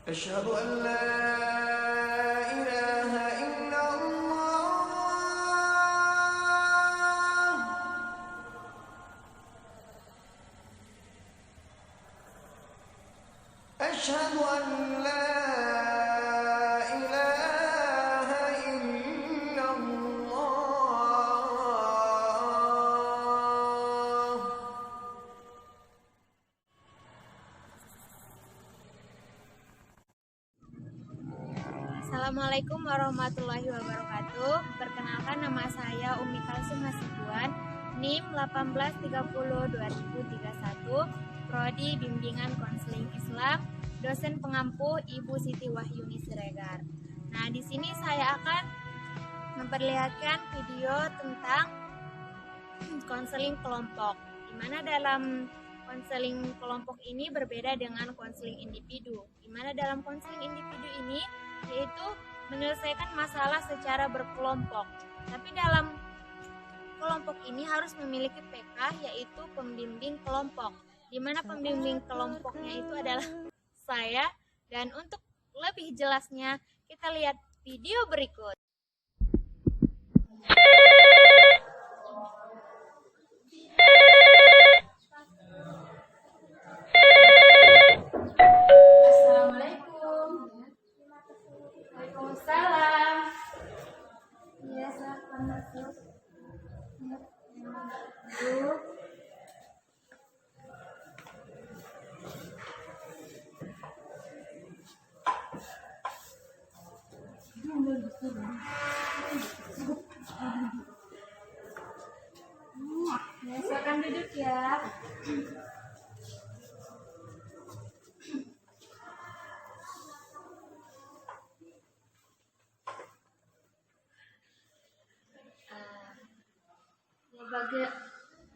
أشهد أن لا إله إلا الله أشهد أن لا إله إلا الله. Assalamualaikum warahmatullahi wabarakatuh. Perkenalkan, nama saya Umi Kalsum Hasibuan, NIM 1830-2031, Prodi Bimbingan Konseling Islam, dosen pengampu Ibu Siti Wahyuni Siregar. Nah, di sini saya akan memperlihatkan video tentang konseling kelompok, di mana dalam konseling kelompok ini berbeda dengan konseling individu, di mana dalam konseling individu ini yaitu menyelesaikan masalah secara berkelompok. Tapi dalam kelompok ini harus memiliki PK, yaitu pembimbing kelompok, di mana pembimbing kelompoknya itu adalah saya. Dan untuk lebih jelasnya, kita lihat video berikut. Waalaikumsalam. Ya, silakan masuk. Duduk. Ya, silakan duduk ya.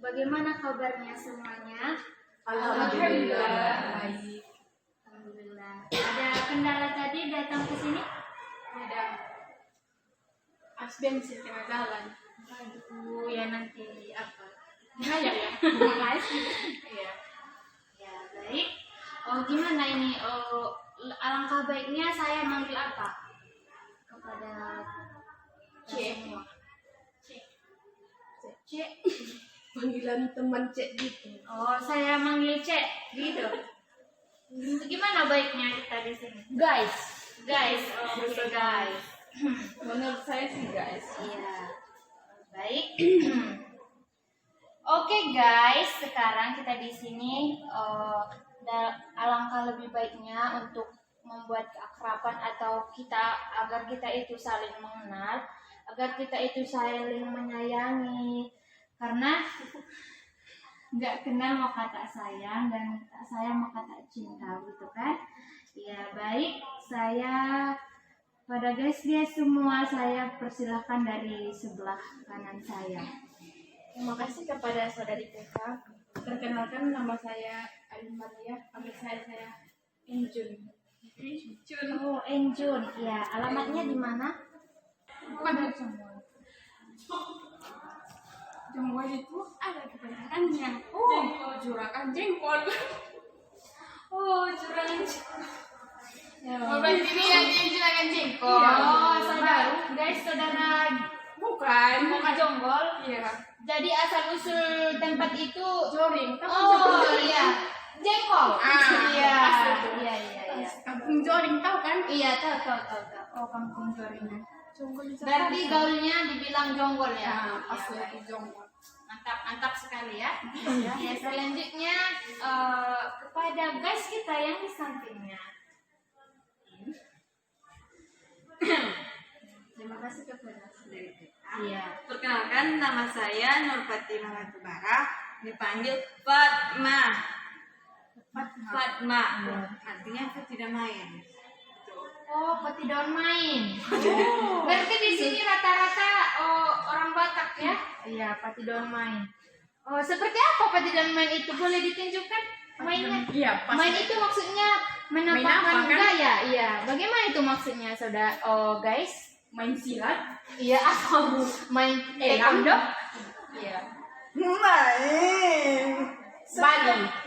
Bagaimana kabarnya semuanya? Alhamdulillah baik. Alhamdulillah. Ada kendala tadi datang ke sini? Ada as bensin tengah jalan. Aduh, ya nanti apa? Gimana ya? Makasih. Iya. Ya, baik. Oh, gimana ini? Oh, alangkah baiknya saya manggil apa? Kepada Cek. semua. Cek. Panggilan teman cek gitu. Oh, saya manggil Cek, gitu. Gimana baiknya kita di sini? Guys, Oh, oke, guys. menurut saya sih guys. Iya. Baik. Oke, guys, sekarang kita di sini alangkah lebih baiknya untuk membuat keakraban atau agar kita itu saling mengenal, agar kita itu saling menyayangi. Karena nggak kenal mau kata sayang dan tak sayang mau kata cinta, gitu kan? Ya, baik. Saya pada guys semua, saya persilahkan dari sebelah kanan saya. Terima kasih kepada saudari PK. Perkenalkan, nama saya Alin Maria. Panggil saya Enjun. Oh, Enjun. Ya, alamatnya di mana? Pada Jonggol. Jonggol itu ada kebanyakan yang juragan jengkol. Oh, juragan. Ya, Ini yang juragan jengkol. iya. Oh, saudara Bukan. Muka Jonggol. Iya. Jadi asal usul tempat itu. Joring. Oh, iya. Jengkol. Iya. Pas itu. Iya. Kampung Joring, tahu kan? Iya, tahu. Oh, kampung Joring. Jonggol itu Berarti apa? gaulnya dibilang jonggol ya? Ya, pas Iya, lagi jonggol. mantap sekali ya. Ya, selanjutnya kepada guys kita yang di sampingnya. Terima kasih kepada saudari kita. Iya. Perkenalkan, nama saya Nurpati Muhammad Barah, dipanggil Fatma. Fatma. Artinya aku tidak main. Oh, peti daun main. Berarti di sini rata-rata orang Batak ya? Iya, peti daun main. Oh, seperti apa peti daun main itu? Boleh ditunjukkan mainnya? Iya, pas. Main itu maksudnya menampakkan Main apa, kan? gaya. Iya. Bagaimana itu maksudnya, saudara? Oh, guys. Main silat. Iya, atau main Taekwondo. Iya. Main Bali.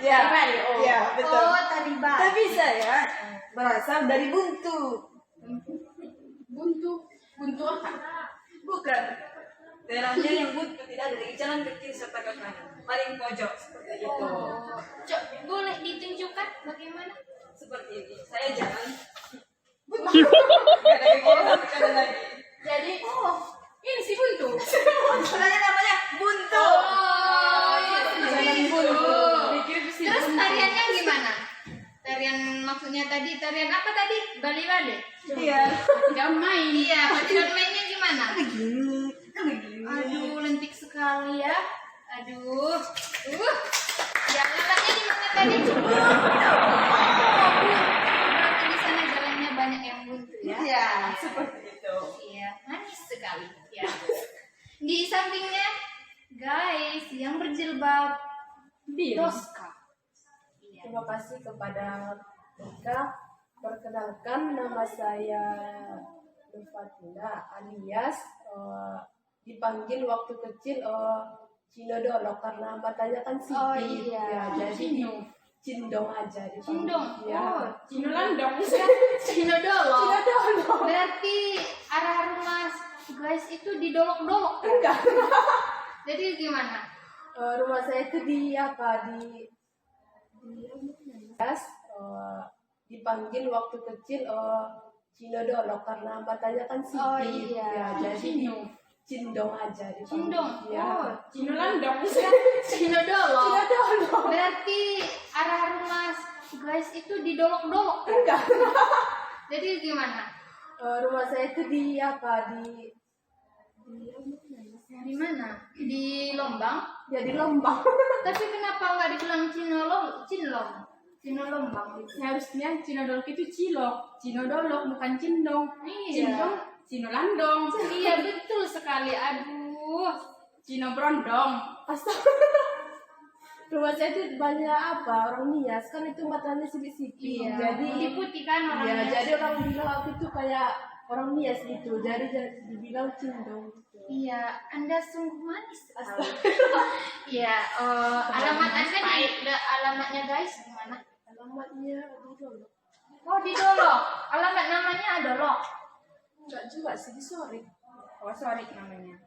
Ya, Bali. Oh. ya betul. Oh, tari Bali. Tapi saya berasal dari buntu. Buntu apa? Bukan. Daerahnya yang buntu, tidak ada di jalan kecil serta ke kanan. Paling pojok seperti itu. Cok, boleh ditunjukkan bagaimana? Seperti ini. Saya jalan. Ada begini, lagi. Jadi, ini si buntu. Sebenarnya namanya buntu. Jalan buntu. Terus tariannya gimana? Tarian maksudnya tadi tarian apa tadi? Bali-bali. Iya. Tidak main. Iya, padiran mainnya gimana? Begini. Aduh, lentik sekali ya. Aduh. Jalannya di mana tadi? Berarti di sana jalannya banyak yang buntu ya. Iya, seperti itu. Iya, manis sekali ya. Di sampingnya, guys, yang berjilbab Doska. Iya. Terima kasih kepada Ika. Perkenalkan, nama saya Nur Fatina alias dipanggil waktu kecil Cino Dolok karena matanya kan sipit. Oh, iya. Ya, jadi Cindong aja dipanggil. Cindong. Ya. Oh, Cino landong. Cino Dolok. Cino Dolok. Berarti arah rumah guys itu didolok-dolok. Enggak. Jadi gimana? Rumah saya itu di dipanggil waktu kecil Cino Dolok karena matanya kan sipit. Oh, iya. Ya, jadi Cindong aja dipanggil. Cindong. Ya. Oh, Cino landong. Cino Dolok. Cino Dolok. Berarti arah rumah guys itu didolok-dolok. Enggak. Jadi gimana? Rumah saya itu di Di mana? Di Lombang. ya di Lembang. Tapi kenapa nggak dibilang Cinlong? Cino Lombang gitu. Harusnya Cino Dolok itu cilok. Cino Dolok bukan cindong. Iya. Cindong, Cino landong. Iya betul sekali. Aduh. Cino brondong. Rumah saya itu banyak orang Nias kan itu matanya sipit-sipit. Iya. Jadi Putih kan ya orangnya. jadi orang bilang aku itu kayak orang Nias gitu. Jadi dibilang cindong gitu. Iya, Anda sungguh manis sekali. Iya, alamat Anda alamatnya guys di mana? Alamatnya di Dolok. Oh di Dolok. Alamat namanya Dolok. Enggak juga sih di Sorik. Oh, sorry namanya.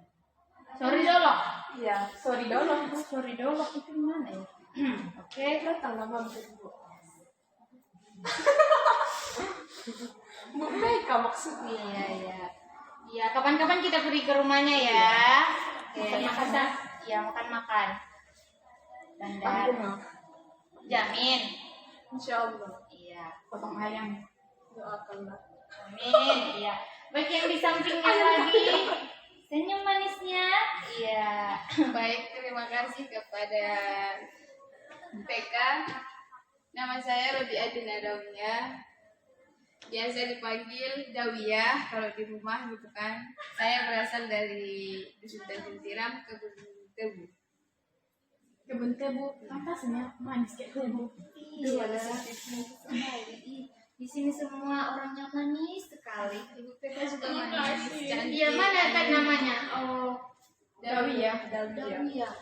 Sorry Dolok. Iya, Sorry Dolok. Sorry Dolok itu di mana ya? Oke, datang nama Bu. Bu Meka maksudnya. Iya, iya. Iya, kapan-kapan kita pergi ke rumahnya ya. Oke, Makan-makan. Iya, makan-makan. Bandar. Jamin. Insyaallah. Iya. Potong ayam. Doakanlah. Amin. Iya. Baik yang di sampingnya lagi. Senyum manisnya. Iya. Baik, terima kasih kepada PK. Nama saya Rodia Dinadawiyah. Biasa dipanggil Dawiyah kalau di rumah gitu kan. Saya berasal dari Dusun Tanjung Tiram, Kebun Tebu. Kebun tebu. Apa sih manis kayak tebu? Iya. Di sini semua orangnya manis sekali. Ibu PK juga manis. Iya, mana kan namanya? Oh, Dawiyah. Dawiyah.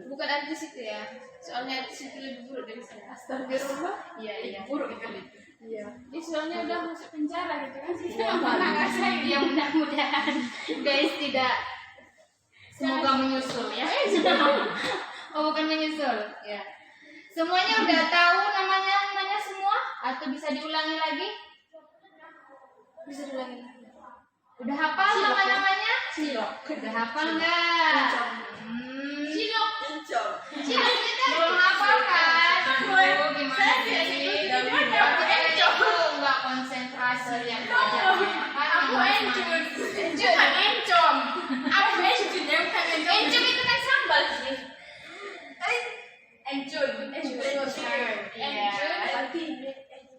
Bukan artis itu ya. Soalnya artis itu lebih buruk dari saya. Astagfirullah. Iya, iya. Buruk itu. Iya. Dia soalnya udah masuk penjara gitu kan sih. Iya, Mana nggak saya? Ya mudah-mudahan guys tidak semoga menyusul ya. Oh bukan menyusul ya. Semuanya udah tahu namanya semua atau bisa diulangi lagi? Bisa diulangi. Udah hafal nama-namanya? Cilok. Udah hafal nggak? Cilok. Cilok kita belum hafal kan? Oh gimana sih? Itu nggak konsentrasi yang Aku encun. Bukan encom. Aku encun yang bukan encom. Encum itu kan sambal sih. Encun. Iya.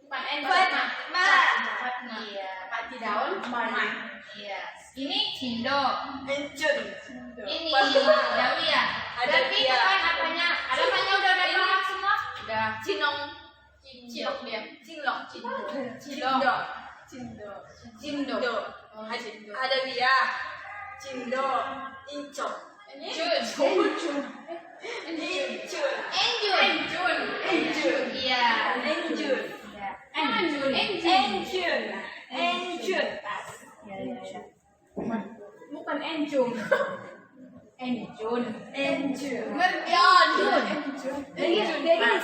Bukan encon. Fatma. Iya. Pati daun. Man. Iya. Ini Cindo. Encun. Ini Dawiyah. Berarti itu kan apanya? Alamatnya udah paham semua? Udah. Cinong. Cilok dia. Cilok. Cilok. Cindo. Ada dia. Cindo. Incok. Encun. Incun. Enjun. Encun. Iya. Encun. Iya. Encun. Encun. Ya. Bukan encung. Encun. Encun. Jadi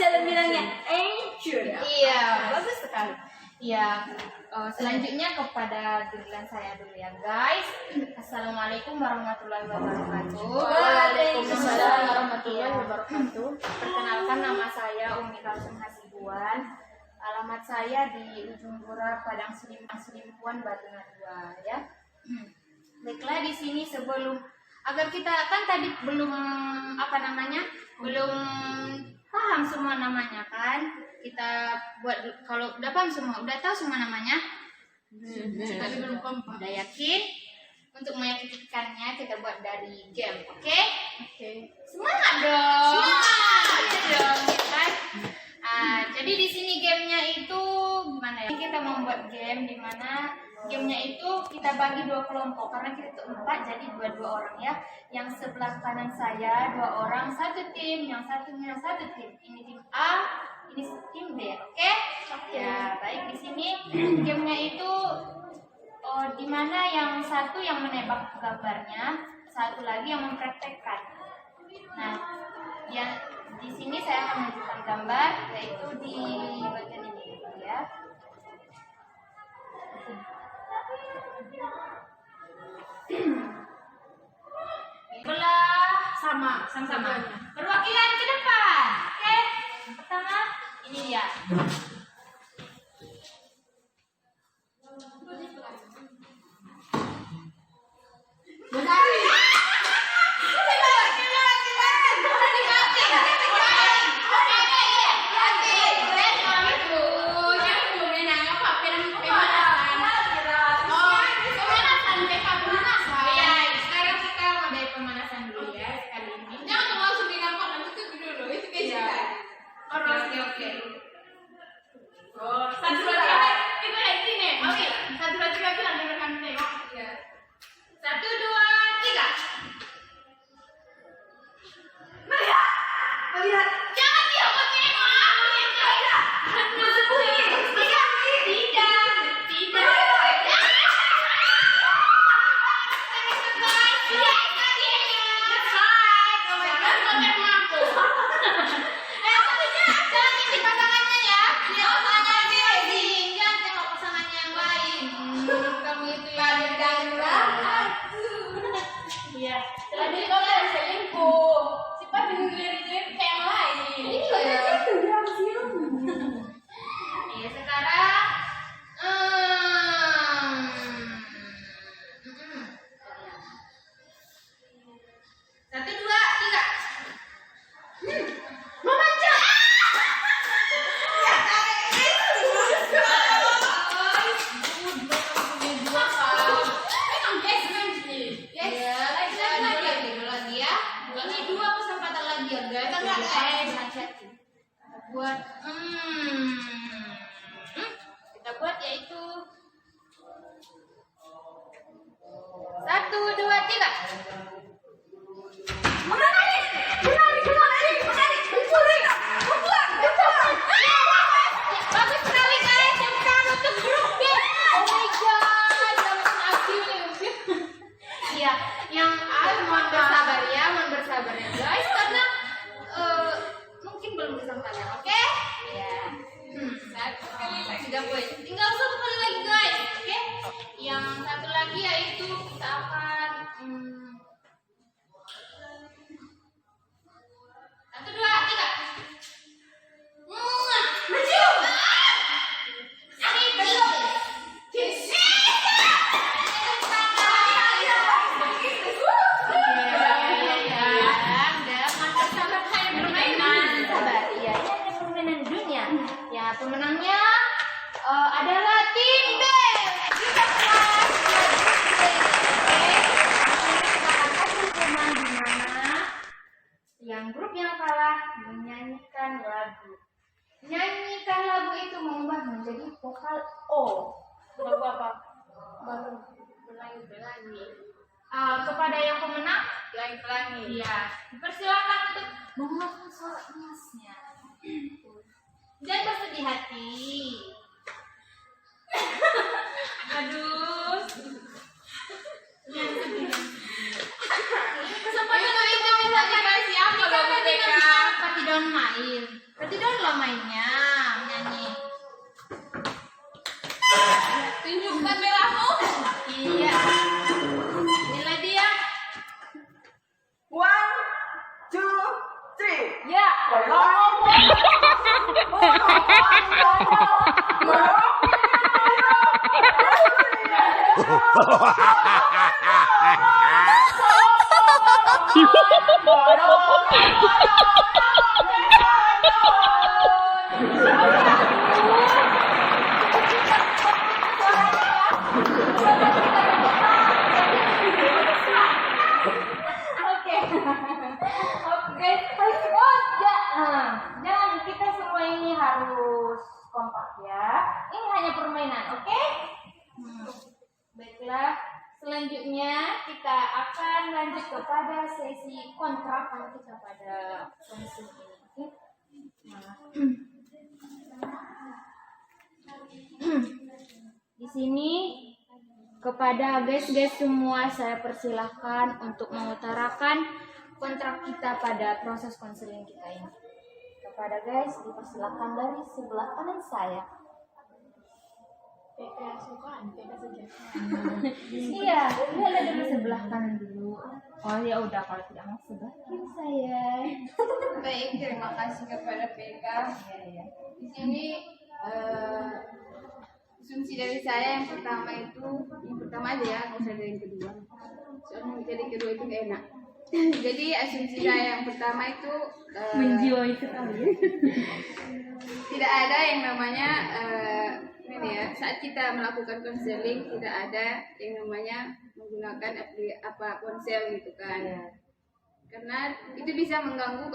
jalan bilangnya encun. Iya. Bagus sekali. Iya, selanjutnya kepada giliran saya dulu ya guys. Assalamualaikum warahmatullahi wabarakatuh. Waalaikumsalam warahmatullahi wabarakatuh. Perkenalkan, nama saya Umi Kalsum Hasibuan. Alamat saya di Ujung Pura, Padang Selimpuan, Batuna 2 ya. Baiklah, di sini sebelum agar kita kan tadi belum belum paham semua namanya kan. Kita buat kalau udah paham semua, udah tahu semua namanya. Tapi belum kompak. Udah yakin? Untuk meyakinkannya kita buat dari game, oke? Semangat dong. Semangat dong, ya kan? Jadi di sini gamenya itu gimana ya? Kita membuat game di mana gamenya itu kita bagi 2 kelompok karena kita itu 4, jadi 2 orang ya. Yang sebelah kanan saya 2 orang, 1 tim, yang satunya 1 tim. Ini tim A, ini tim B, oke? Ya, baik, di sini gamenya itu di mana yang satu yang menebak gambarnya, satu lagi yang mempraktekkan. Nah, yang di sini saya akan menunjukkan gambar, yaitu di bagian ini ya. Belah sama. Perwakilan ke depan, oke? Yang pertama ini dia. Kita buat yaitu 1, 2, 3. Bagus sekali guys, yang pertama untuk grup B. Oh my god, dapat akhirnya. Iya, yang A mohon bersabar ya guys, karena mungkin belum bisa kalian, oke? Iya. Sudah poin. Tinggal 1 kali lagi guys, oke? Yang satu lagi yaitu kita akan 1, 2, 3. Maju. Pemenangnya adalah tim B. Kita kelas hukuman di mana yang grup yang kalah menyanyikan lagu. Menyanyikan lagu itu mengubah menjadi vokal O. Lagu apa? Baru pelangi. Kepada yang pemenang, pelangi. Iya. Dipersilakan untuk mengeluarkan suara emasnya. Jangan bersedih hati. Aduh. Kesempatan itu bisa dikasih apa loh Bu BK? Patidon main. Patidon lo mainnya nyanyi. Tunjukkan belamu. Iya. Inilah dia. 1, 2, 3. Ya. Oke. Oke. Oh, jangan kita semua ini harus kompak ya. Ini hanya permainan, oke? Baiklah, selanjutnya kita akan lanjut kepada sesi kontrakan kita pada konsep ini. Oke? Di sini kepada guys-guys semua saya persilahkan untuk mengutarakan kontrak kita pada proses konseling kita ini. Kepada guys dipersilahkan dari sebelah kanan saya. PK sukaan, PK saja. Iya, lihat dulu sebelah kanan dulu. Oh ya udah, kalau tidak mau sebelah kiri saya. Baik, terima kasih kepada PK. Iya. Di sini asumsi dari saya yang pertama aja ya, nggak usah dari yang kedua. Soalnya dari kedua itu nggak enak. Jadi asumsi saya yang pertama itu Menjiwai sekali. tidak ada yang namanya ini ya, saat kita melakukan konseling tidak ada yang namanya menggunakan ponsel gitu kan. Karena itu bisa mengganggu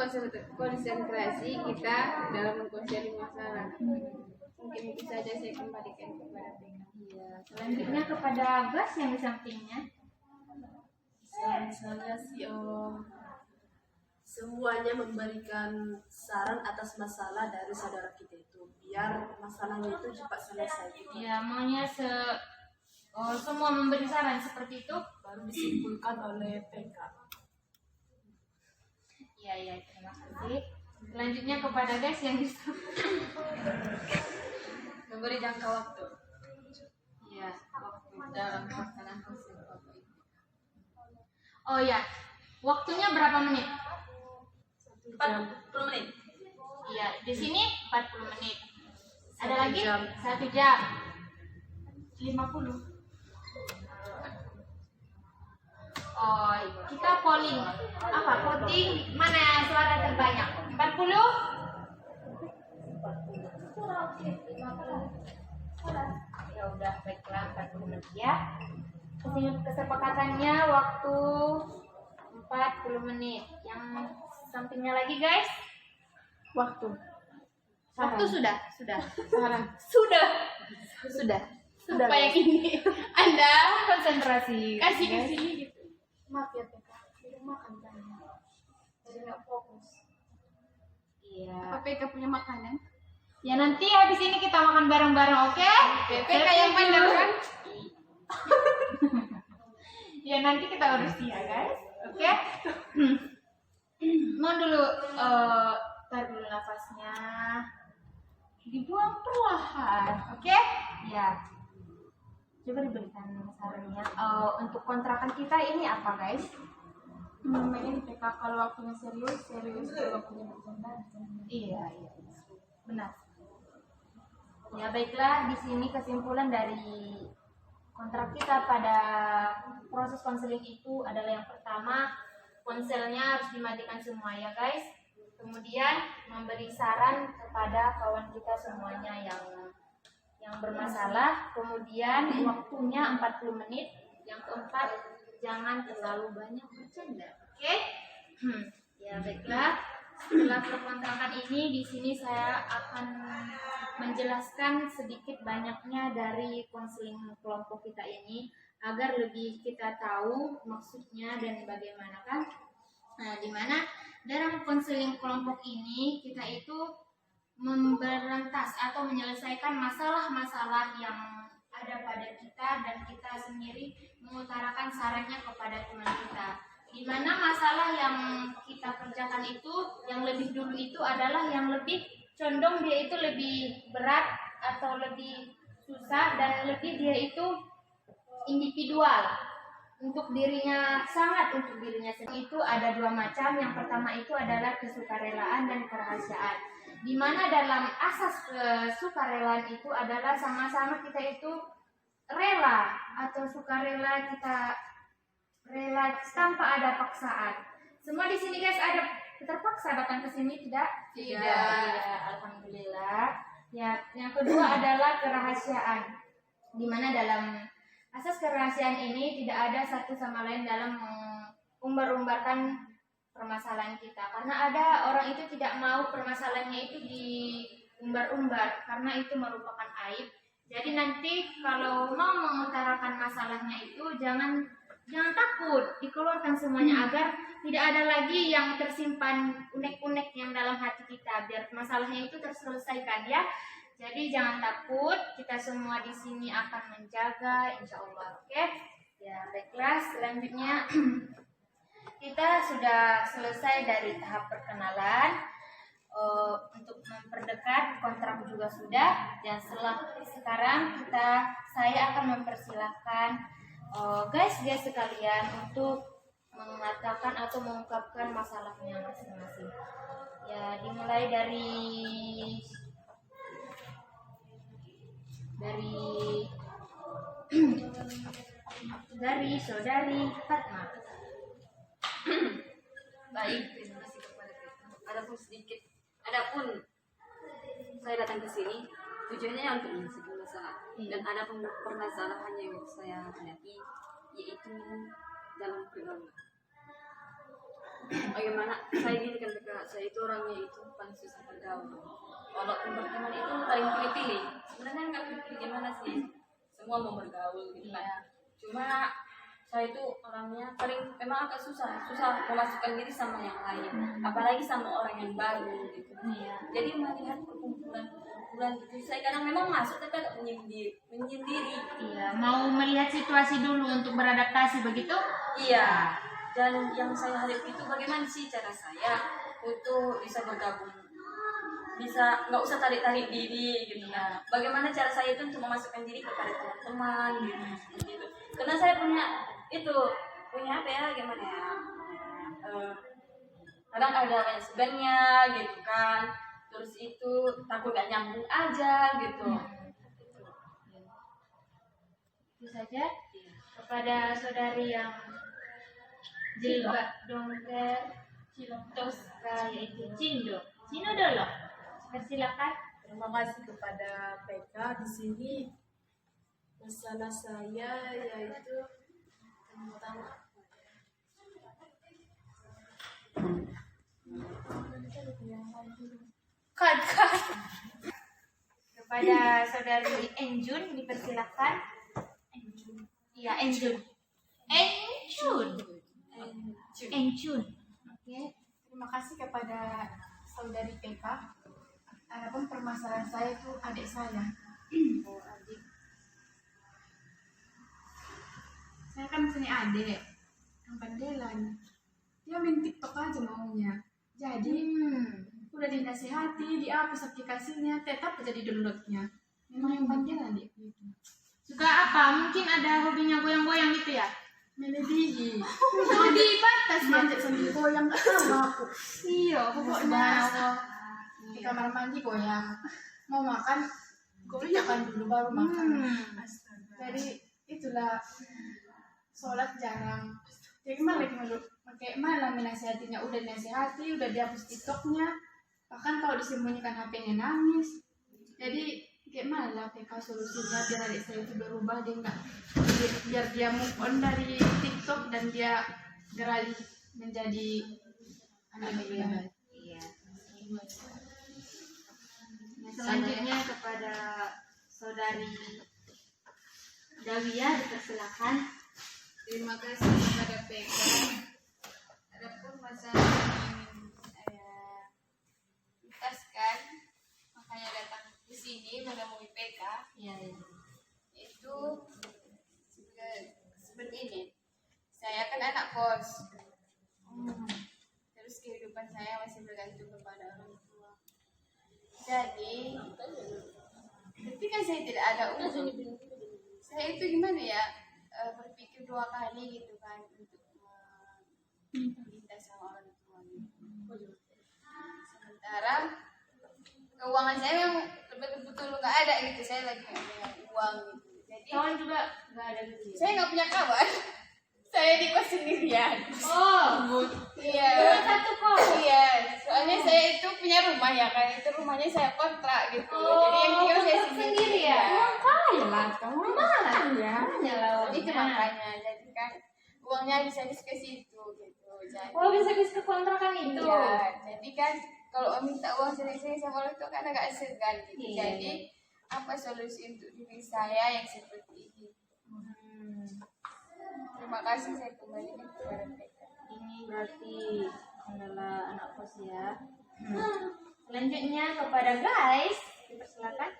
konsentrasi kita dalam mengkonseling masalah. Mungkin itu saja saya kembalikan kepada PK. Iya. Selanjutnya kepada Gas yang di sampingnya. Misalnya sih semuanya memberikan saran atas masalah dari saudara kita itu biar masalahnya itu cepat selesai gitu. Ya, maunya semua memberi saran seperti itu. Baru disimpulkan oleh PK. Iya, terima kasih. Selanjutnya kepada guys yang di Memberi jangka waktu. Iya, waktu dalam pelaksanaan konseling waktu itu. Oh ya, waktunya berapa menit? 40 menit. Iya, di sini 40 menit. Ada 1 lagi? jam. 1 jam. 50. Oh, kita polling. Apa? Voting mana suara terbanyak? 40? Ya udah, baiklah 40 menit ya. Kesepakatannya waktu 40 menit. Yang sampingnya lagi guys. Waktu. Waktu sudah. Saran. Sudah. Supaya gini, Anda Konsentrasi. kasih ke guys. sini gitu. Maaf ya PK, saya makan kan. Jadi nggak fokus. Iya. Apa PK punya makanan? Ya nanti habis ini kita makan bareng-bareng, oke? PK yang pandang kan? Ya nanti kita urus dia guys, oke? Mau dulu, tarik dulu nafasnya, dibuang perlahan, oke? Ya. Coba diberikan sarannya. Untuk kontrakan kita ini apa guys? Ini PK kalau waktunya serius, kalau waktunya bercanda. Iya, benar. Ya baiklah, di sini kesimpulan dari kontrak kita pada proses konseling itu adalah yang pertama, ponselnya harus dimatikan semua ya guys. Kemudian memberi saran kepada kawan kita semuanya yang bermasalah. Kemudian waktunya 40 menit. Yang keempat, jangan terlalu banyak bercanda. Oke? Ya baiklah. Setelah perkontrakan ini, di sini saya akan menjelaskan sedikit banyaknya dari konseling kelompok kita ini agar lebih kita tahu maksudnya dan bagaimana kan. Nah, di mana dalam konseling kelompok ini kita itu memberantas atau menyelesaikan masalah-masalah yang ada pada kita dan kita sendiri mengutarakan sarannya kepada teman kita. Di mana masalah yang kita kerjakan itu, yang lebih dulu itu adalah yang lebih condong dia itu lebih berat atau lebih susah dan lebih dia itu individual untuk dirinya, sangat untuk dirinya sendiri. Itu ada dua macam. Yang pertama itu adalah kesukarelaan dan kerahasiaan, di mana dalam asas kesukarelaan itu adalah sama-sama kita itu rela atau sukarela, kita rela tanpa ada paksaan. Semua di sini guys ada terpaksa datang ke sini tidak? Tidak. Ya, alhamdulillah. Ya, yang kedua adalah kerahasiaan, di mana dalam asas kerahasiaan ini tidak ada satu sama lain dalam mengumbar-umbarkan permasalahan kita, karena ada orang itu tidak mau permasalahannya itu diumbar-umbar karena itu merupakan aib. Jadi nanti kalau mau mengutarakan masalahnya itu jangan takut, dikeluarkan semuanya agar tidak ada lagi yang tersimpan unek-unek yang dalam hati kita, biar masalahnya itu terselesaikan ya. Jadi jangan takut, kita semua di sini akan menjaga insya Allah. Oke? Ya, baiklah, selanjutnya kita sudah selesai dari tahap perkenalan. Untuk memperdekat kontrak juga sudah, dan sekarang saya akan mempersilahkan guys sekalian untuk mengatakan atau mengungkapkan masalahnya masing-masing. Ya, dimulai dari saudari Fatma. Baik, terima kasih kepada kita. Adapun saya datang ke sini tujuannya untuk menyelesaikan masalah. Dan ada permasalahan yang saya hadapi, yaitu dalam pergaulan. Bagaimana saya gini kan kakak, saya itu orangnya itu paling susah bergaul. Walaupun berteman itu paling pilih-pilih. Sebenarnya nggak pilih gimana sih, semua mau bergaul gitu kan. Cuma saya itu orangnya memang agak susah memasukkan diri sama yang lain, apalagi sama orang yang baru gitu. Jadi melihat perkumpulan gitu, saya kadang memang masuk tapi agak menyendiri. Iya, mau melihat situasi dulu untuk beradaptasi begitu? Iya. Dan yang saya hadapi itu bagaimana sih cara saya untuk bisa bergabung, bisa nggak usah tarik diri gitu kan. Bagaimana cara saya itu untuk memasukkan diri kepada teman-teman gitu. Karena saya punya apa ya, gimana ya, kadang ada banyak sebenarnya gitu kan, terus itu takut gak nyambung aja gitu. Itu saja. Kepada saudari yang jilbab dongker Tosca, yaitu Cindo dulu, persilakan. Terima kasih kepada PK. Di sini masalah saya yaitu tentang Kepada saudari Enjun dipersilakan. Iya, Enjun. Oke. terima kasih kepada saudari PK. Adapun permasalahan saya itu adik saya. Adik. Saya kan punya adik yang bandelan. Dia main TikTok aja maunya. Jadi udah dinasihati, dihapus aplikasinya, tetap aja di downloadnya. Memang yang bandelan dia gitu. Suka apa? Mungkin ada hobinya goyang-goyang gitu ya? Melodi. Hobi batas ya? Manjat sambil goyang sama aku. Iya, pokoknya. Di kamar mandi goyang. Mau makan goyang dulu baru makan. Jadi itulah sholat jarang. Jadi malah menasihatinya, udah nasihati, udah dihapus TikToknya. Bahkan kalau disembunyikan HP-nya nangis. Jadi gimana PK solusinya biar adik saya itu berubah, dia nggak, biar dia move on dari TikTok dan dia beralih menjadi anak yang baik. Iya. Selanjutnya kepada saudari Dawia dipersilakan. Terima kasih kepada PK. Adapun masalah yang saya tutaskan, makanya datang ke sini menemui PK. Iya. Itu itu seperti ini. Saya kan anak kos. Terus kehidupan saya masih bergantung kepada orang tua. Jadi, ketika saya tidak ada uang, saya itu gimana ya, berpikir 2 kali gitu kan untuk minta sama orang tua gitu. Sementara keuangan saya memang betul-betul nggak ada gitu, saya lagi nggak punya uang gitu. Jadi Kawan juga nggak ada gitu. saya nggak punya kawan. Saya di kos sendirian. Oh, Iya. cuma satu kok. Iya, soalnya saya itu punya rumah ya kan, itu rumahnya saya kontrak gitu. Jadi yang tinggal saya sendiri ya. Kaya lah, kamu mana ya? Itu makanya, jadi kan uangnya bisa habis ke situ gitu. Jadi, Oh, bisa ke kontrakan itu. iya, jadi kan kalau minta uang sering-sering sama orang tua kan agak segan gitu. Iya. Jadi apa solusi untuk diri saya yang seperti ini? Terima kasih, saya kembali kepada mereka. Ini berarti adalah anak kos ya. Selanjutnya kepada guys, dipersilakan.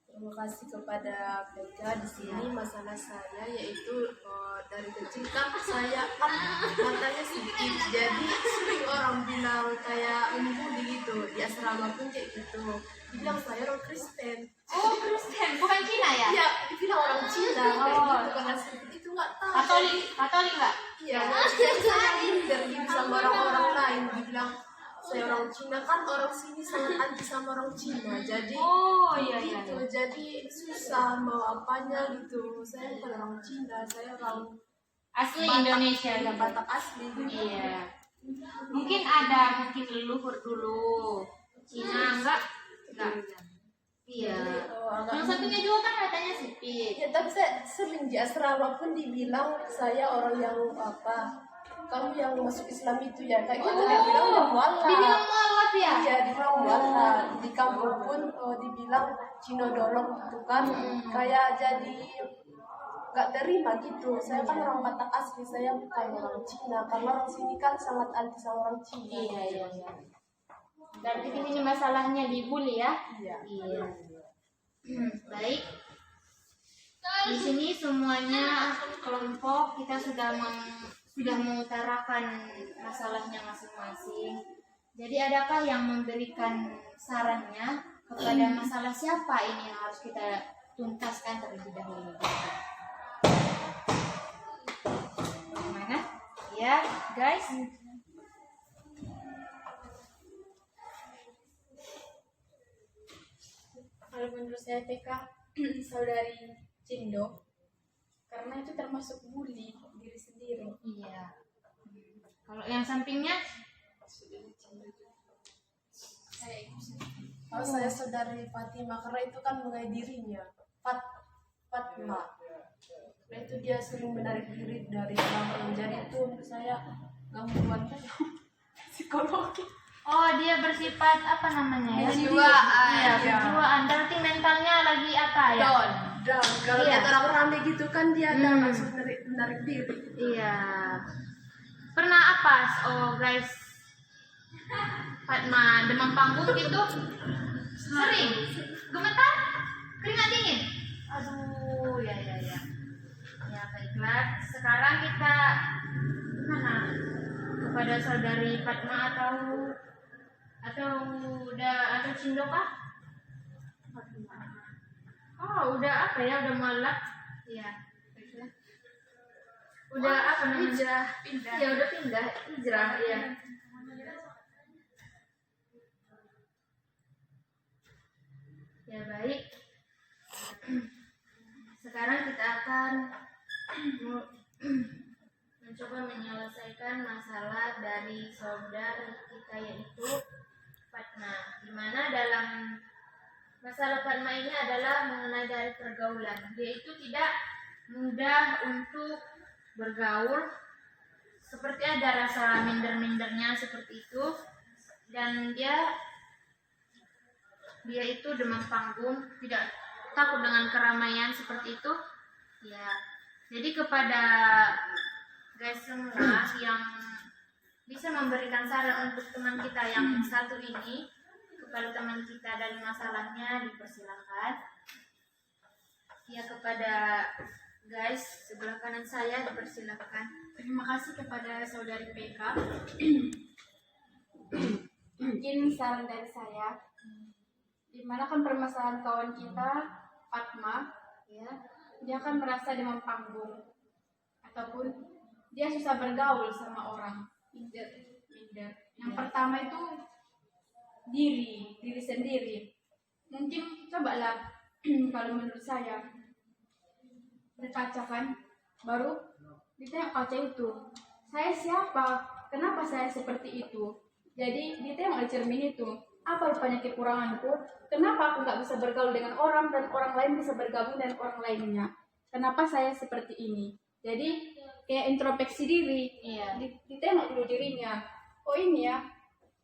Terima kasih kepada mereka. Di sini masalah saya yaitu dari kecil kan saya kan matanya sedikit, jadi sering orang bilang kayak membuli gitu. Di asrama pun kayak gitu. Dibilang saya orang Kristen. Oh, Kristen, bukan Cina ya? Iya, dibilang orang Cina kayak Oh. gitu. Karena sedikit itu nggak tahu. Katolik nggak? Iya, jadi saya minder gitu sama orang-orang lain. Dibilang saya orang Cina, kan orang sini sangat anti sama orang Cina. Jadi Oh, iya iya. gitu, jadi susah mau apanya gitu. Saya bukan orang Cina, saya orang Asli Batak. Indonesia Ya, gitu. Batak asli gitu. Iya. Mungkin leluhur dulu. Cina enggak? Iya. Yang satunya juga kan katanya sipit. Ya, tapi saya sering di asrama pun dibilang saya orang yang apa, kamu yang masuk Islam itu ya kayak gitu. Dia bilang mualaf. Dibilang mualaf ya? Iya, dibilang mualaf. Di kampung pun dibilang Cino dolok gitu kan. Kayak jadi nggak terima gitu. Saya kan orang Batak asli, saya bukan orang Cina. Karena orang sini kan sangat anti sama orang Cina. Iya. Berarti di sini masalahnya dibully ya? Iya. Iya. Baik. Di sini semuanya kelompok kita sudah mengutarakan masalahnya masing-masing. Jadi adakah yang memberikan sarannya kepada masalah siapa ini yang harus kita tuntaskan terlebih dahulu? Bagaimana? Ya, guys. Kalau menurut saya TK saudari Cindo, karena itu termasuk bully diri sendiri. Iya. Kalau yang sampingnya? Kalau saya saudari Fatima, karena itu kan mengenai dirinya. Fatma. Nah, itu dia sering menarik diri dari orang. Jadi itu menurut saya gangguan psikologi. Oh, dia bersifat apa namanya ya? Kejiwaan. Iya, kejiwaan. Berarti mentalnya lagi apa ya? Dan kalau Iya. lihat orang rame gitu kan dia ada langsung menarik diri. Iya. Pernah apa? Oh, guys. Fatma demam panggung gitu? Sering? Gemetar? Keringat dingin? Aduh, ya. Ya, baiklah. Sekarang kita mana? Kepada saudari Fatma atau Cindo kah? Oh, udah apa ya? Udah malak. Iya. Baiklah. Udah apa namanya? Pindah. Ya udah pindah, hijrah ya. Ya baik. Sekarang kita akan mencoba menyelesaikan masalah dari saudari kita yaitu Fatma. Di mana dalam masalah Fatma ini adalah mengenai dari pergaulan. Dia itu tidak mudah untuk bergaul, seperti ada rasa minder-mindernya seperti itu, dan dia itu demam panggung, tidak takut dengan keramaian seperti itu. Ya, jadi kepada guys semua yang bisa memberikan saran untuk teman kita yang satu ini, kepada teman kita dan masalahnya, dipersilakan. Ya, kepada guys sebelah kanan saya dipersilakan. Terima kasih kepada saudari PK. Mungkin saran dari saya, dimana kan permasalahan kawan kita Fatma, ya, dia kan merasa demam panggung ataupun dia susah bergaul sama orang, minder. Yang pertama itu diri sendiri. Mungkin cobalah kalau menurut saya berkaca kan, baru ditengok kaca itu, saya siapa, kenapa saya seperti itu. Jadi ditengok di cermin itu, apa rupanya kekuranganku, kenapa aku nggak bisa bergaul dengan orang dan orang lain bisa bergabung dengan orang lainnya, kenapa saya seperti ini. Jadi kayak introspeksi diri, ditengok dulu dirinya, oh ini ya,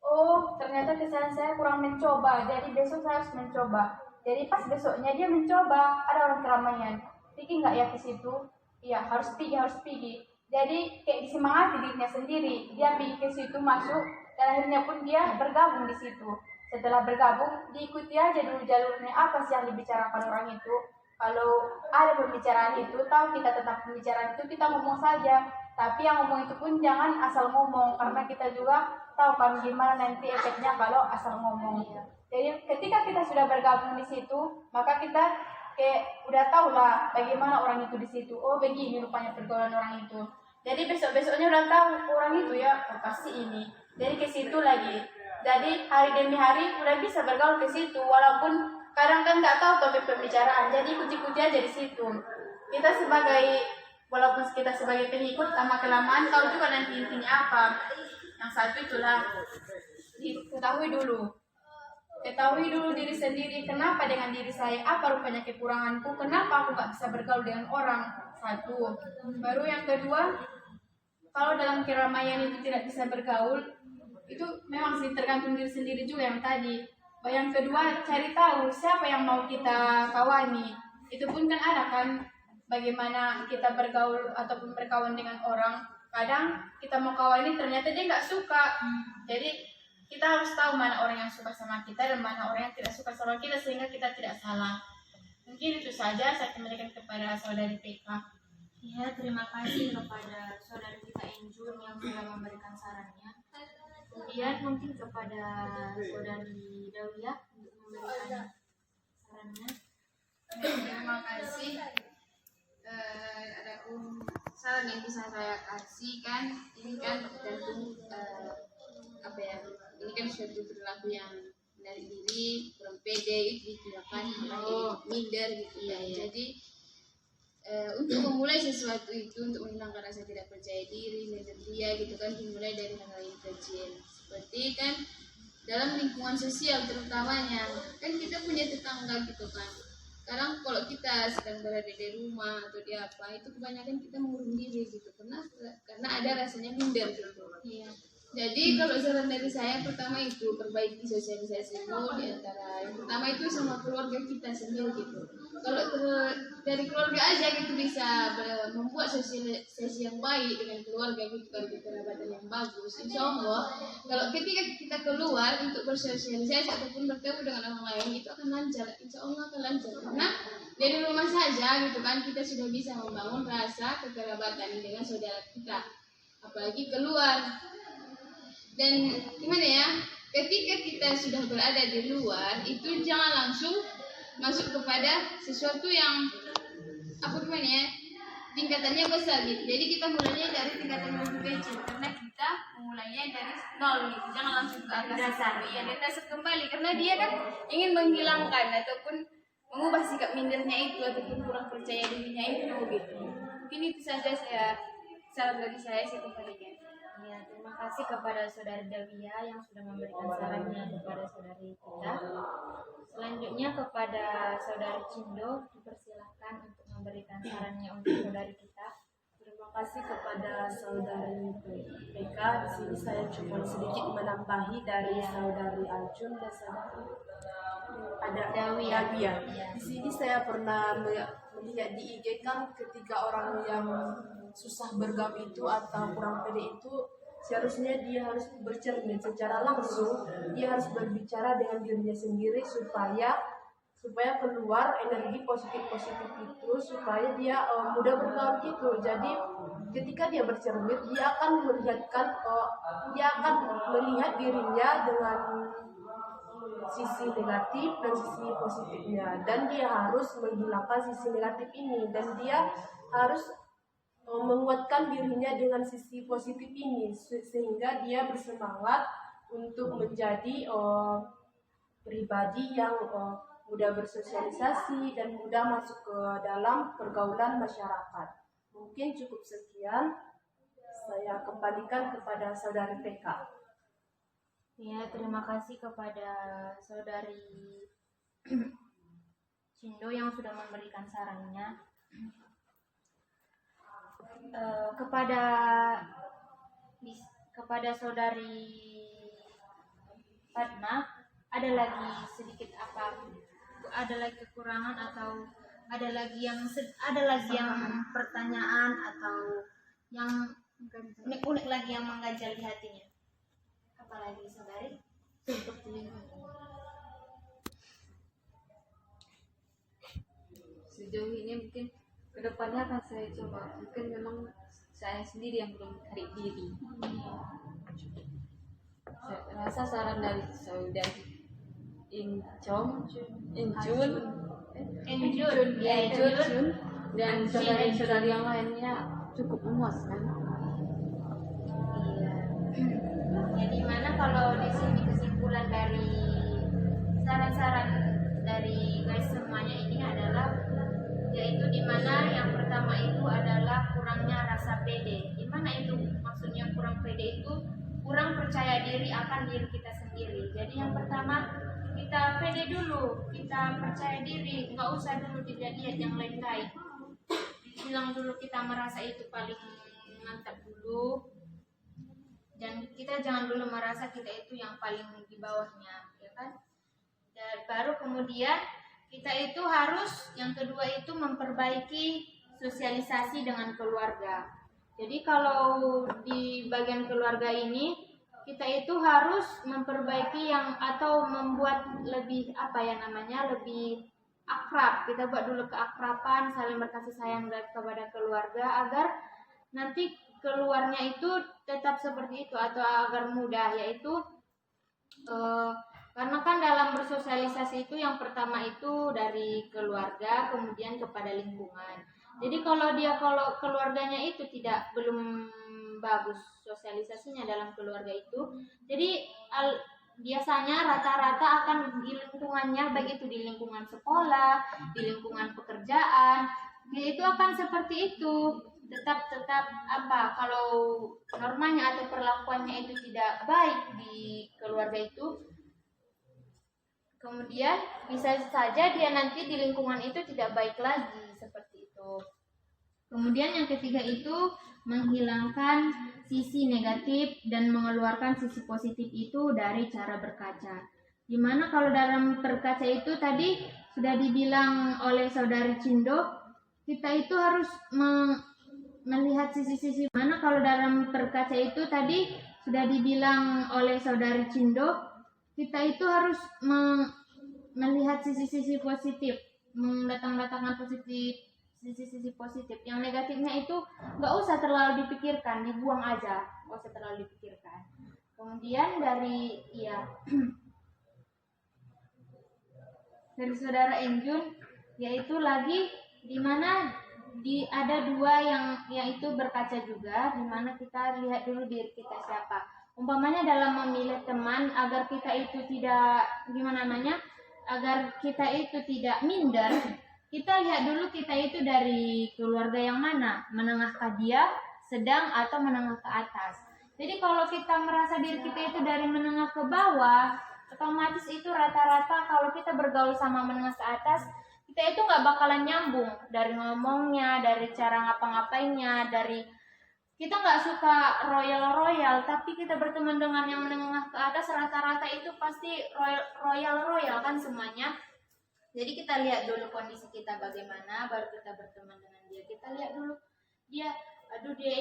oh ternyata kesalahan saya kurang mencoba, jadi besok saya harus mencoba. Jadi pas besoknya dia mencoba, ada orang keramaian, pergi nggak ya ke situ? Iya, harus pergi. Jadi kayak disemangati dirinya sendiri, dia pergi ke situ, masuk, dan akhirnya pun dia bergabung di situ. Setelah bergabung, diikuti aja dulu jalurnya, apa sih yang dibicarakan orang itu. Kalau ada pembicaraan itu, tahu kita tentang pembicaraan itu, kita ngomong saja. Tapi yang ngomong itu pun jangan asal ngomong, karena kita juga tahu kan gimana nanti efeknya kalau asal ngomong. Jadi ketika kita sudah bergabung di situ, maka kita kayak udah tahu lah bagaimana orang itu di situ. Oh begini rupanya pergaulan orang itu. Jadi besok-besoknya udah tahu orang itu ya, oh, pasti ini. Jadi ke situ lagi. Jadi hari demi hari udah bisa bergaul ke situ, walaupun kadang kan nggak tahu topik pembicaraan. Jadi ikuti aja di situ. Walaupun kita sebagai pengikut, lama kelamaan tahu juga nanti intinya apa. Yang satu itulah ketahui dulu diri sendiri, kenapa dengan diri saya, apa rupanya kekuranganku, kenapa aku gak bisa bergaul dengan orang. Satu. Baru yang kedua, kalau dalam keramaian itu tidak bisa bergaul, itu memang sih tergantung diri sendiri juga yang tadi. Yang kedua, cari tahu siapa yang mau kita kawani. Itu pun kan ada kan, bagaimana kita bergaul ataupun berkawan dengan orang. Kadang kita mau kawani ternyata dia gak suka. Jadi kita harus tahu mana orang yang suka sama kita dan mana orang yang tidak suka sama kita, sehingga kita tidak salah. Mungkin itu saja saya kembalikan kepada saudari PK. Ya, terima kasih kepada saudari kita Injun yang sudah memberikan sarannya. Kemudian mungkin kepada saudari Dawiyah untuk memberikan sarannya. Terima kasih. Adapun saran yang bisa saya kasih kan, ini kan tergantung ini kan suatu perilaku yang dari diri, kurang pede, itu digunakan minder gitu ya. Jadi untuk memulai sesuatu itu, untuk menghilangkan rasa tidak percaya diri, minder dia gitu kan, dimulai dari hal yang kecil. Seperti kan dalam lingkungan sosial terutamanya, kan kita punya tetangga gitu kan. Sekarang kalau kita sedang berada di rumah atau di apa, itu kebanyakan kita mengurung diri gitu, karena ada rasanya minder gitu. Iya. Jadi kalau saran dari saya, pertama itu perbaiki sosialisasimu di antara, yang pertama itu sama keluarga kita sendiri gitu. Kalau dari keluarga aja gitu bisa membuat sosialisasi yang baik dengan keluarga gitu kan, kekerabatan yang bagus. Insya Allah kalau ketika kita keluar untuk bersosialisasi ataupun bertemu dengan orang lain, itu akan lancar. Insya Allah akan lancar, karena dari rumah saja gitu kan kita sudah bisa membangun rasa kekerabatan dengan saudara kita, apalagi keluar. Dan gimana ya, ketika kita sudah berada di luar, itu jangan langsung masuk kepada sesuatu yang tingkatannya besar gitu. Jadi kita mulainya dari tingkatan yang lebih kecil, karena kita memulainya dari nol gitu. Jangan langsung ke atas dasar. Iya, dan dasar kembali, karena dia kan ingin menghilangkan ataupun mengubah sikap mindernya itu ataupun kurang percaya dirinya itu gitu. Mungkin itu saja saran dari saya kembalikan. Ya, terima kasih kepada saudari Dawiyah yang sudah memberikan sarannya kepada saudari kita. Selanjutnya kepada saudari Cindo, dipersilakan untuk memberikan sarannya untuk saudari kita. Terima kasih kepada saudari PK. Di sini saya cuma sedikit menambahi dari saudari Ancun dan saudari ada Dawiyah. Di sini saya pernah melihat di IG kan, ketika orang yang susah bergaul itu atau kurang pede itu, seharusnya dia harus bercermin secara langsung, dia harus berbicara dengan dirinya sendiri supaya supaya keluar energi positif itu, supaya dia mudah bergaul gitu. Jadi ketika dia bercermin, dia akan melihat dirinya dengan sisi negatif dan sisi positifnya, dan dia harus menghilangkan sisi negatif ini, dan dia harus menguatkan dirinya dengan sisi positif ini, sehingga dia bersemangat untuk menjadi pribadi yang mudah bersosialisasi dan mudah masuk ke dalam pergaulan masyarakat. Mungkin cukup sekian, saya kembalikan kepada saudari PK. Ya, terima kasih kepada saudari Cindo yang sudah memberikan sarannya. Kepada saudari Fatma, ada lagi sedikit ada lagi kekurangan atau ada lagi yang pertanyaan atau yang unik-unik lagi yang mengganjal di hatinya? Apalagi saudari? Sejauh ini mungkin kedepannya akan saya coba, mungkin memang saya sendiri yang belum mencari diri. Saya rasa saran dari saudari Injun dan saudari-saudari yang lainnya cukup memuaskan. Iya. Ya, dimana kalau di sini kesimpulan dari saran-saran dari guys semuanya ini adalah, yaitu dimana yang pertama itu adalah kurangnya rasa pede. Dimana itu maksudnya kurang pede itu kurang percaya diri akan diri kita sendiri. Jadi yang pertama, kita pede dulu, kita percaya diri, nggak usah dulu dilihat yang lain-lain. Bilang dulu kita merasa itu paling mantap dulu, dan kita jangan dulu merasa kita itu yang paling di bawahnya, ya kan? Dan baru kemudian kita itu harus, yang kedua itu memperbaiki sosialisasi dengan keluarga. Jadi kalau di bagian keluarga ini kita itu harus memperbaiki atau membuat lebih lebih akrab. Kita buat dulu keakraban, saling berkasih sayang kepada keluarga agar nanti keluarnya itu tetap seperti itu atau agar mudah, yaitu karena kan dalam bersosialisasi itu yang pertama itu dari keluarga, kemudian kepada lingkungan. Jadi kalau keluarganya itu belum bagus sosialisasinya dalam keluarga itu, jadi biasanya rata-rata akan di lingkungannya, baik itu di lingkungan sekolah, di lingkungan pekerjaan, itu akan seperti itu. Tetap kalau normanya atau perlakuannya itu tidak baik di keluarga itu, kemudian bisa saja dia nanti di lingkungan itu tidak baik lagi, seperti itu. Kemudian yang ketiga itu menghilangkan sisi negatif dan mengeluarkan sisi positif itu dari cara berkaca. Dimana kalau dalam berkaca itu tadi sudah dibilang oleh saudari Cindo, kita itu harus melihat sisi-sisi. Mana kalau dalam berkaca itu tadi sudah dibilang oleh saudari Cindo, kita itu harus melihat sisi-sisi positif, mendatangkan sisi-sisi positif. Yang negatifnya itu nggak usah terlalu dipikirkan, dibuang aja, nggak usah terlalu dipikirkan. Kemudian dari saudara Enjun, yaitu lagi dimana ada dua yang yaitu berkaca juga, dimana kita lihat dulu diri kita siapa. Umpamanya dalam memilih teman agar kita itu tidak agar kita itu tidak minder, kita lihat dulu kita itu dari keluarga yang mana, menengahkah dia, sedang atau menengah ke atas. Jadi kalau kita merasa diri kita itu dari menengah ke bawah, otomatis itu rata-rata kalau kita bergaul sama menengah ke atas, kita itu nggak bakalan nyambung dari ngomongnya, dari cara ngapa-ngapainnya, dari kita nggak suka royal, tapi kita berteman dengan yang menengah ke atas, rata-rata itu pasti royal kan semuanya. Jadi kita lihat dulu kondisi kita bagaimana, baru kita berteman dengan dia. Kita lihat dulu dia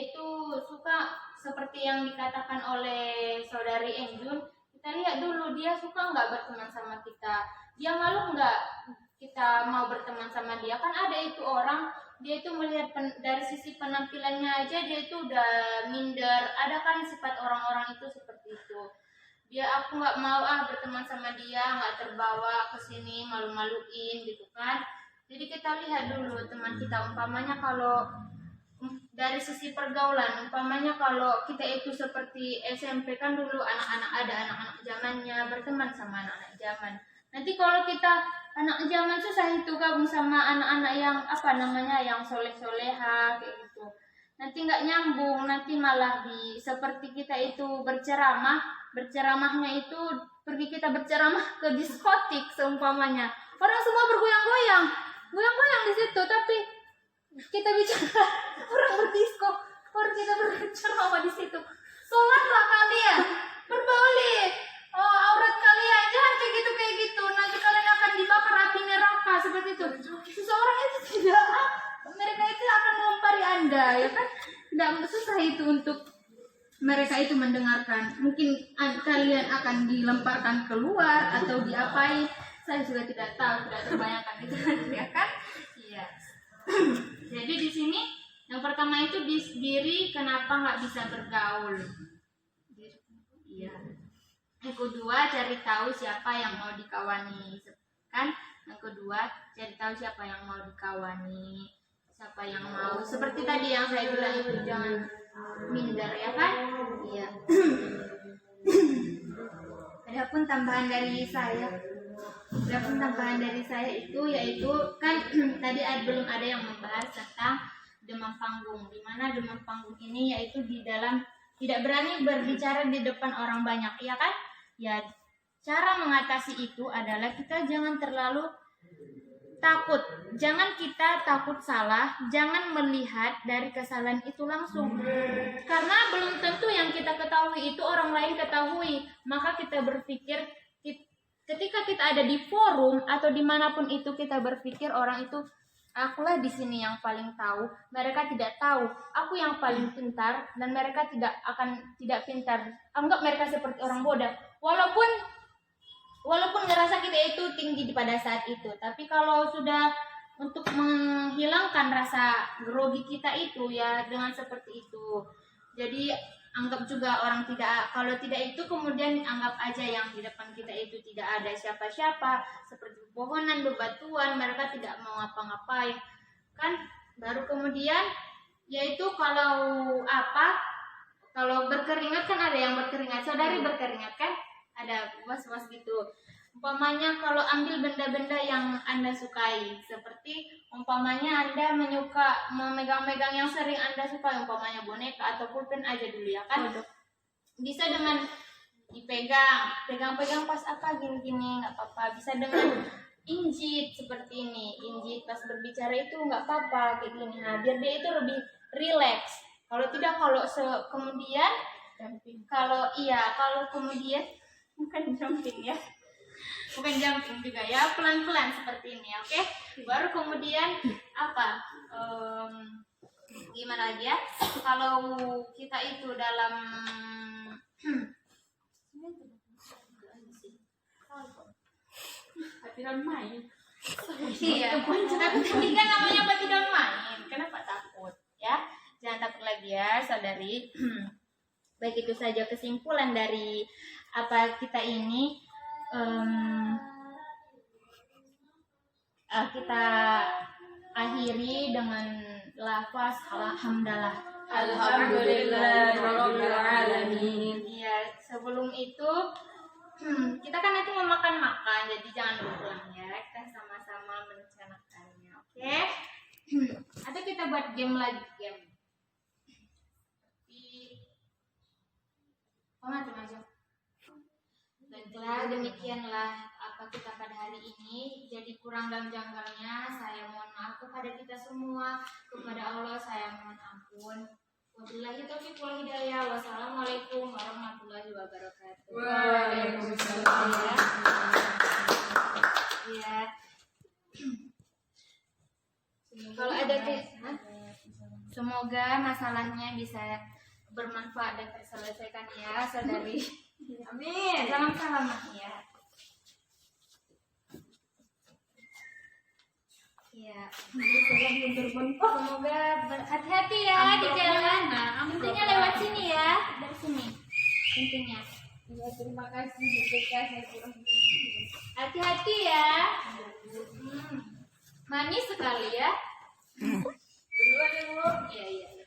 itu suka seperti yang dikatakan oleh saudari Enjun. Kita lihat dulu dia suka nggak berteman sama kita, dia malu nggak kita mau berteman sama dia. Kan ada itu orang, dia itu melihat dari sisi penampilannya aja dia itu udah minder. Ada kan sifat orang-orang itu seperti itu. Aku nggak mau berteman sama dia, nggak terbawa ke sini, malu-maluin gitu kan. Jadi kita lihat dulu teman kita, umpamanya kalau dari sisi pergaulan, umpamanya kalau kita itu seperti SMP kan dulu ada anak-anak zamannya berteman sama anak-anak zaman. Nanti kalau kita anak zaman susah itu gabung sama anak-anak yang yang soleh-soleha kayak gitu. Nanti nggak nyambung, nanti malah seperti kita itu berceramahnya itu kita berceramah ke diskotik seumpamanya. Orang semua bergoyang-goyang di situ, tapi kita bicara orang berdisko, orang kita berceramah di situ. Sholatlah kalian, berbauli, aurat kalian jangan kayak gitu. Nanti kalian akan dibakar api neraka seperti itu. Seseorang itu mereka itu akan melempari Anda, ya kan? Tidak susah itu untuk mereka itu mendengarkan. Mungkin kalian akan dilemparkan keluar atau diapain. Saya juga tidak tahu, tidak terbayangkan itu, ya kan? Iya. Jadi di sini yang pertama itu diri kenapa nggak bisa bergaul. Iya. Yang kedua cari tahu siapa yang mau dikawani, kan? Yang kedua cari tahu siapa yang mau dikawani, siapa yang mau. Seperti tadi yang saya bilang itu jangan minder, ya kan? Iya. Adapun tambahan dari saya itu yaitu kan tadi belum ada yang membahas tentang demam panggung, di mana demam panggung ini yaitu di dalam tidak berani berbicara di depan orang banyak, ya kan? Ya, cara mengatasi itu adalah kita jangan terlalu takut, jangan kita takut salah, jangan melihat dari kesalahan itu langsung, karena belum tentu yang kita ketahui itu orang lain ketahui. Maka kita berpikir ketika kita ada di forum atau dimanapun itu kita berpikir orang itu akulah di sini yang paling tahu, mereka tidak tahu, aku yang paling pintar dan mereka tidak pintar. Anggap mereka seperti orang bodoh, walaupun ngerasa kita itu tinggi pada saat itu. Tapi kalau sudah untuk menghilangkan rasa grogi kita itu ya dengan seperti itu. Jadi anggap juga orang kalau tidak itu kemudian anggap aja yang di depan kita itu tidak ada siapa-siapa, seperti pepohonan, bebatuan, mereka tidak mau ngapa-ngapain kan. Baru kemudian yaitu kalau berkeringat kan, ada yang berkeringat, saudari berkeringat kan, ada was-was gitu. Umpamanya kalau ambil benda-benda yang Anda sukai, seperti umpamanya Anda memegang-megang yang sering Anda sukai, umpamanya boneka atau pulpen aja dulu, ya kan? Bisa dengan pegang-pegang pas gini-gini nggak apa-apa. Bisa dengan injit seperti ini, injit pas berbicara itu nggak apa-apa kayak gini. Nah, biar dia itu lebih rileks. Kalau tidak, kemudian bukan jumping ya. Bukan jumping juga ya, pelan-pelan seperti ini, oke? Baru kemudian gimana lagi ya? Kalau kita itu dalam Tidak main. iya, tapi kan namanya tidak main. Kenapa takut? Ya, jangan takut lagi ya, saudari. Baik, itu saja kesimpulan dari kita ini. Kita akhiri dengan lafaz alhamdulillah. Alhamdulillahirabbil alamin. Iya, sebelum itu kita kan nanti mau makan-makan, jadi jangan lupa ya, kita sama-sama merencanakannya, oke? Atau kita buat game lagi, macam-macam. Baiklah, demikianlah kita pada hari ini. Jadi kurang dan janggalnya saya mohon maaf kepada kita semua, kepada Allah saya mohon ampun. Wabillahi taufiq wal hidayah. Wassalamualaikum warahmatullahi wabarakatuh. Waalaikumsalam. Ya. Kalau ada semoga masalahnya bisa bermanfaat dan terselesaikan ya, saudari. Amin. Salam-salam ya. Iya. Semoga berhati-hati ya di jalan. Pintunya lewat sini ya, dari sini. Pintunya. Ya, terima kasih Bu Beka, saya kurang. Hati-hati ya. Manis sekali ya. Duluan ya Bu. Iya, iya.